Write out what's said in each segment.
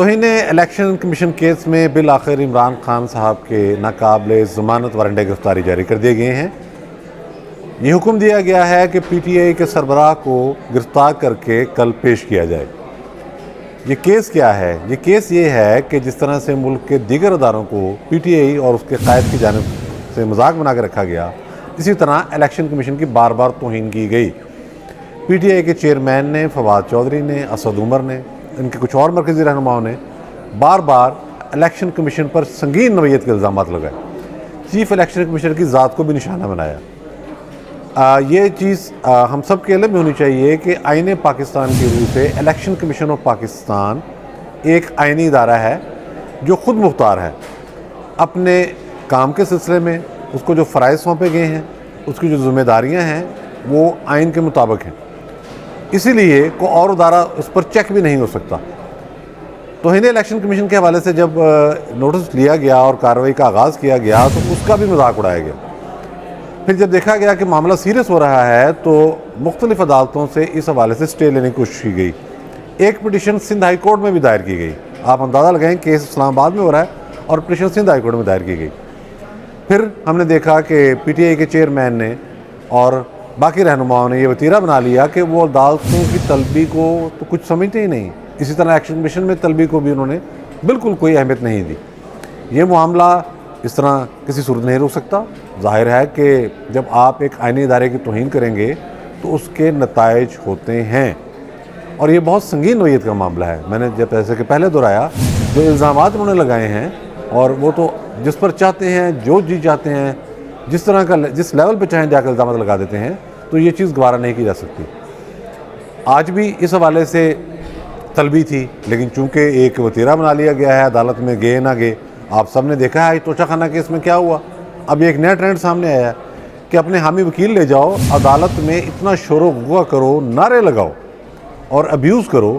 तौहीन election commission case में bill आखिर इमरान खान साहब के नाकाबिले ज़मानत वारंट गिरफ्तारी जारी कर दिए गए हैं। ये हुक्म दिया गया है कि पीटीआई के सरबराह को गिरफ्तार करके कल पेश किया जाए। ये केस क्या है? ये केस ये है कि जिस तरह से मुल्क के दीगर अदारों को पीटीआई और उसके कायद की जानिब से मजाक बना के रखा गया, इसी तरह इलेक्शन कमीशन की बार बार तौहीन की गई। पीटीआई के चेयरमैन ने, फवाद चौधरी ने, असद उमर ने, इनके कुछ और मरकज़ी रहनुमाओं ने बार बार इलेक्शन कमीशन पर संगीन नौयत के इल्ज़ाम लगाए। चीफ इलेक्शन कमीशनर की ज़ात को भी निशाना बनाया। ये चीज़ हम सब के इल्म में होनी चाहिए कि आईन पाकिस्तान की रूह से इलेक्शन कमीशन ऑफ पाकिस्तान एक आइनी इदारा है जो ख़ुद मुख्तार है। अपने काम के सिलसिले में उसको जो फ़राइज़ सौंपे गए हैं, उसकी जो ज़िम्मेदारियाँ हैं, वो आइन के मुताबिक हैं। इसीलिए कोई और अदारा उस पर चेक भी नहीं हो सकता। तौहीन इलेक्शन कमीशन के हवाले से जब नोटिस लिया गया और कार्रवाई का आगाज़ किया गया तो उसका भी मजाक उड़ाया गया। फिर जब देखा गया कि मामला सीरियस हो रहा है तो मुख्तलिफ़ अदालतों से इस हवाले से स्टे लेने की कोशिश की गई। एक पिटीशन सिंध हाई कोर्ट में भी दायर की गई। आप अंदाज़ा लगाएं, केस इस्लामाबाद में हो रहा है और पिटीशन सिंध हाई कोर्ट में दायर की गई। फिर हमने देखा कि पीटीआई के चेयरमैन ने और बाकी रहनुमाओं ने यह वतीरा बना लिया कि वो अदालतों की तलबी को तो कुछ समझते ही नहीं। इसी तरह इलेक्शन कमीशन में तलबी को भी उन्होंने बिल्कुल कोई अहमियत नहीं दी। ये मामला इस तरह किसी सूरत नहीं रुक सकता। जाहिर है कि जब आप एक आइनी इदारे की तौहीन करेंगे तो उसके नताइज होते हैं और ये बहुत संगीन नौयत का मामला है। मैंने जब जैसे कि पहले दोहराया, जो इल्ज़ामात उन्होंने लगाए हैं और वो तो जिस पर चाहते हैं, जो जी चाहते हैं, जिस तरह का जिस लेवल पर चाहें जाकर इल्ज़ामात लगा देते हैं, तो ये चीज़ गवारा नहीं की जा सकती। आज भी इस हवाले से तलबी थी, लेकिन चूंकि एक वतीरा बना लिया गया है, अदालत में गए ना गए। आप सब ने देखा है तोशा खाना केस में क्या हुआ। अब एक नया ट्रेंड सामने आया है कि अपने हामी वकील ले जाओ, अदालत में इतना शोर गुआ करो, नारे लगाओ और अब्यूज़ करो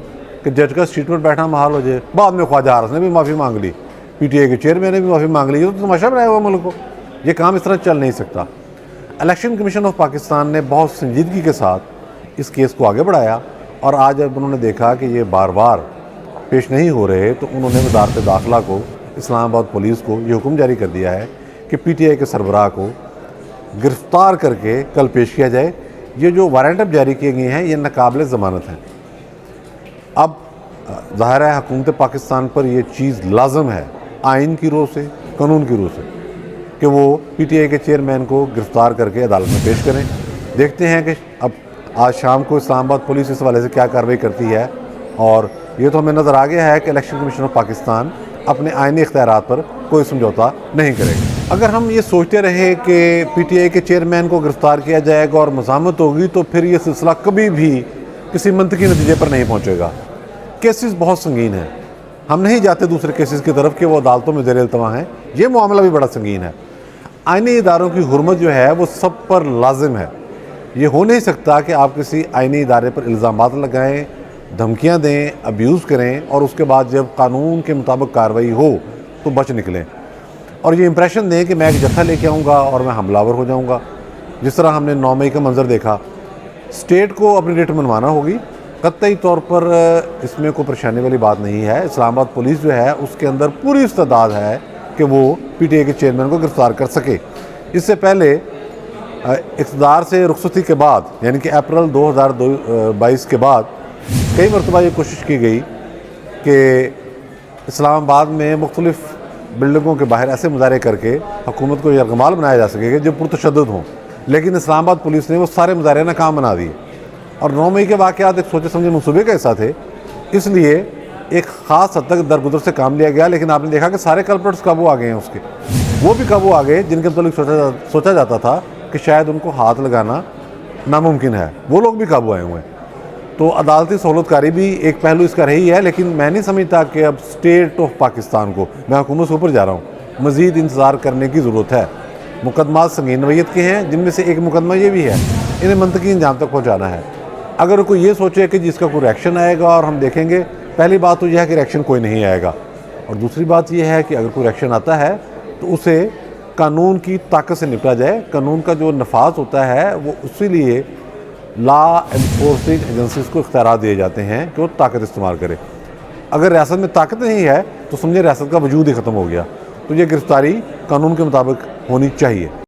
कि जज का स्ट्रीट पर बैठना महाल हो जाए। बाद में ख्वाजा हारिस ने भी माफ़ी मांग ली, पीटीआई के चेयरमैन ने भी माफ़ी मांग ली। ये तो तमाशा बनाया हुआ मुल्क को। ये काम इस तरह चल नहीं सकता। इलेक्शन कमीशन ऑफ पाकिस्तान ने बहुत संजीदगी के साथ इस केस को आगे बढ़ाया और आज जब उन्होंने देखा कि ये बार बार पेश नहीं हो रहे तो उन्होंने वज़ारत दाखिला को, इस्लामाबाद पुलिस को ये हुक्म जारी कर दिया है कि पीटीआई के सरबराह को गिरफ़्तार करके कल पेश किया जाए। ये जो वारंट अब जारी किए गए हैं ये नाकाबिले ज़मानत हैं। अब ज़ाहिर है हुकूमत पाकिस्तान पर यह चीज़ लाजम है, आइन की रूह से, कानून की रूह से, कि वो पीटीआई के चेयरमैन को गिरफ़्तार करके अदालत में पेश करें। देखते हैं कि अब आज शाम को इस्लामाबाद पुलिस इस हवाले से क्या कार्रवाई करती है। और ये तो हमें नज़र आ गया है कि इलेक्शन कमीशन ऑफ पाकिस्तान अपने आइनी इख्तियारात पर कोई समझौता नहीं करेगा। अगर हम ये सोचते रहे कि पीटीआई के चेयरमैन को गिरफ़्तार किया जाएगा और मज़ामत होगी तो फिर ये सिलसिला कभी भी किसी मंतकी नतीजे पर नहीं पहुँचेगा। केसेस बहुत संगीन हैं, हम नहीं जाते दूसरे केसेस की तरफ कि वो अदालतों में ज़ेर इल्तवा हैं। ये मामला भी बड़ा संगीन है। आइनी इदारों की हुर्मत जो है वो सब पर लाजिम है। ये हो नहीं सकता कि आप किसी आइनी इदारे पर इल्ज़ामात लगाएं, धमकियां दें, अब्यूज़ करें और उसके बाद जब कानून के मुताबिक कार्रवाई हो तो बच निकलें और ये इंप्रेशन दें कि मैं एक जत्था लेके आऊँगा और मैं हमलावर हो जाऊँगा। जिस तरह हमने 9 मई का मंजर देखा। स्टेट को अपनी रेट मनवाना होगी, कतई तौर पर इसमें कोई परेशानी वाली बात नहीं है। इस्लामाबाद पुलिस जो है उसके अंदर पूरी इस्तेदाद है कि वो पीटीआई के चेयरमैन को गिरफ़्तार कर सके। इससे पहले इक़्तिदार से रुखसती के बाद, यानी कि अप्रैल 2022 के बाद कई मरतबा ये कोशिश की गई कि इस्लामाबाद में मुख्तलिफ़ बिल्डिंगों के बाहर ऐसे मुजाहरे करके हुकूमत को यरगमाल बनाया जा सके जो पुरतशद्दुद हों, लेकिन इस्लामाबाद पुलिस ने वो सारे मुजाहरे नाकाम बना दिए। और 9 मई के वाक़यात एक सोचे समझे मनसूबे का हिस्सा थे, इसलिए एक ख़ास हद तक दरगुदर से काम लिया गया। लेकिन आपने देखा कि सारे कल्प्रिट्स काबू आ गए हैं उसके, वो भी काबू आ गए जिनके मतलब सोचा जाता था कि शायद उनको हाथ लगाना नामुमकिन है, वो लोग भी काबू आए हुए हैं। तो अदालती सहूलतकारी भी एक पहलू इसका रही है। लेकिन मैं नहीं समझता कि अब स्टेट ऑफ पाकिस्तान को, मैं हुकूमत से ऊपर जा रहा हूँ, मज़ीद इंतज़ार करने की ज़रूरत है। मुकदमा संगीन नौयत के हैं, जिनमें से एक मुकदमा ये भी है, इन्हें मंतकी अंजाम तक पहुँचाना है। अगर कोई ये सोचे कि जिसका कोई रिएक्शन आएगा और हम देखेंगे, पहली बात तो यह है कि रिएक्शन कोई नहीं आएगा और दूसरी बात यह है कि अगर कोई रिएक्शन आता है तो उसे कानून की ताकत से निपटा जाए। कानून का जो नफाज होता है वो उसी लिए लॉ एनफोर्सिंग एजेंसीज़ को इख्तियार दिए जाते हैं कि वो ताकत इस्तेमाल करे। अगर रियासत में ताकत नहीं है तो समझे रियासत का वजूद ही ख़त्म हो गया। तो ये गिरफ्तारी कानून के मुताबिक होनी चाहिए।